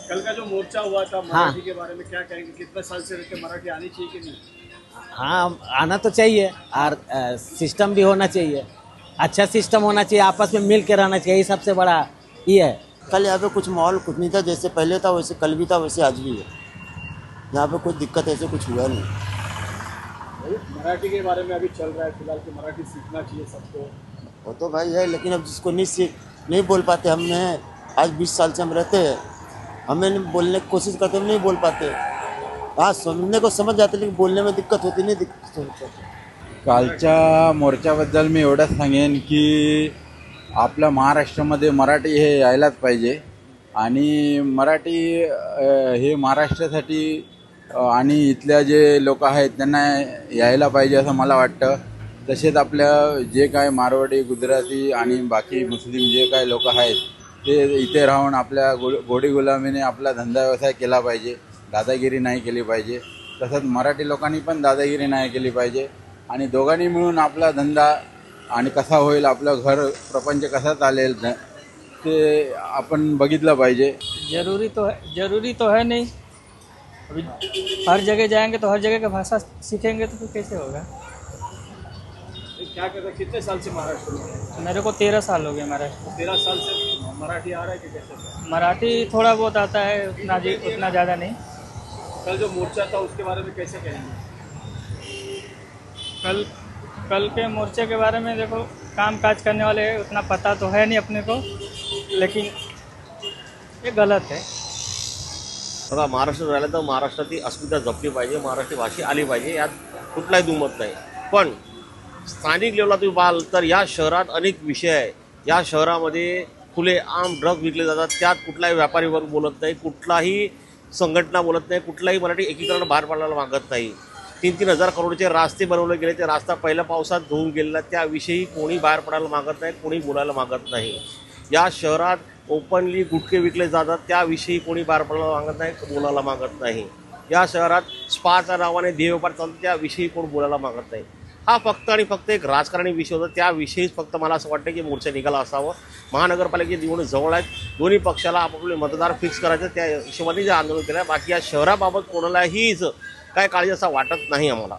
कल का जो मोर्चा हुआ था मराठी के बारे में क्या कहेंगे? कितने साल से रहते मराठी आनी चाहिए कि नहीं? हाँ, आना तो चाहिए और सिस्टम भी होना चाहिए, अच्छा सिस्टम होना चाहिए, आपस में मिल के रहना चाहिए, ये सबसे बड़ा ये है। कल यहाँ पे कुछ माहौल कुछ नहीं था, जैसे पहले था वैसे कल भी था वैसे आज भी है। यहाँ पे कोई दिक्कत ऐसे कुछ हुआ नहीं। मराठी के बारे में अभी चल रहा है फिलहाल कि मराठी सीखना चाहिए सबको। वो तो भाई है, लेकिन अब जिसको नहीं बोल पाते, हमने आज 20 साल से हम रहते हैं, हमें बोलने की कोशिश करते हम नहीं बोल पाते। हाँ, समझने को समझ जाते लेकिन बोलने में दिक्कत होती नहीं दिक्कत। कालच्या मोर्चाबद्दल मी एवढंच सांगेन की आपल्या महाराष्ट्रामध्ये मराठी हे यायलाच पाहिजे आणि मराठी हे महाराष्ट्रासाठी आणि इथल्या जे लोक आहेत त्यांना यायला पाहिजे असं मला वाटतं। तसेच आपल्या जे काय मारवाडी, गुजराती आणि बाकी मुस्लिम जे काय लोक आहेत ते इथे राहून आपल्या गोडी गुलामीने आपला धंदा व्यवसाय केला पाहिजे, दादागिरी नाही केली पाहिजे। तसंच मराठी लोकांनी पण दादागिरी नाही केली पाहिजे आणि दोघांनी मिळून आपला धंदा आणि कसा होईल, आपलं घर प्रपंच कसा चालेल ते आपण बघितलं पाहिजे। जरूरी तो है नहीं। अभी हर जगह जाएंगे तो हर जगह का भाषा सीखेंगे तो फिर कैसे होगा? क्या कहते हैं, कितने साल से महाराष्ट्र में? मेरे को 13 साल हो गए महाराष्ट्र। 13 साल से मराठी आ रहा है कि कैसे? मराठी थोड़ा बहुत आता है, उतना ज़्यादा नहीं। कल जो मोर्चा था उसके बारे में कैसे कहेंगे? कल के मोर्चे के बारे में देखो, काम काज करने वाले उतना पता तो है नहीं अपने को, लेकिन ये गलत है। बघा, महाराष्ट्रात राहिलं तर महाराष्ट्राची अस्मिता जपली पाहिजे, मराठी भाषा आली पाहिजे, यात कुठलाही दुमत नाही। पण स्थानिक लेवलला तुम्ही पाहाल तर या शहरात अनेक विषय आहे। या शहरामध्ये खुले आम ड्रग विकले जातात, त्यात कुठलाही व्यापारी वर्ग बोलत नाही, कुठलाही संघटना बोलत नाही, कुठलाही मराठी एकीकरण बाहेर पडायला मागत नाही। 3-3 हजार करोडचे रास्ते बनवले गेले, ते रास्ता पहिल्या पावसात धुवून गेलेला, त्याविषयी कोणी बाहेर पडायला मागत नाही, कोणी बोलायला मागत नाही। या शहरात ओपनली गुटखे विकले जातात, त्याविषयी कोणी बाहेर पडायला मागत नाही, बोलायला मागत नाही। या शहरात स्पाच्या नावाने ध्येय व्यापार चालतो, त्याविषयी कोण बोलायला मागत नाही। हा फक्त आणि फक्त एक राजकारणी विषय होता, त्याविषयीच फक्त मला असं वाटतं की मोर्चा निघाला असावं। महानगरपालिकेची निवडणूक जवळ आहेत, दोन्ही पक्षाला आपापले मतदार फिक्स करायचे, त्या हिशोबाने जे आंदोलन केलं। बाकी या शहराबाबत कोणालाहीच काय काळजी असं वाटत नाही आम्हाला।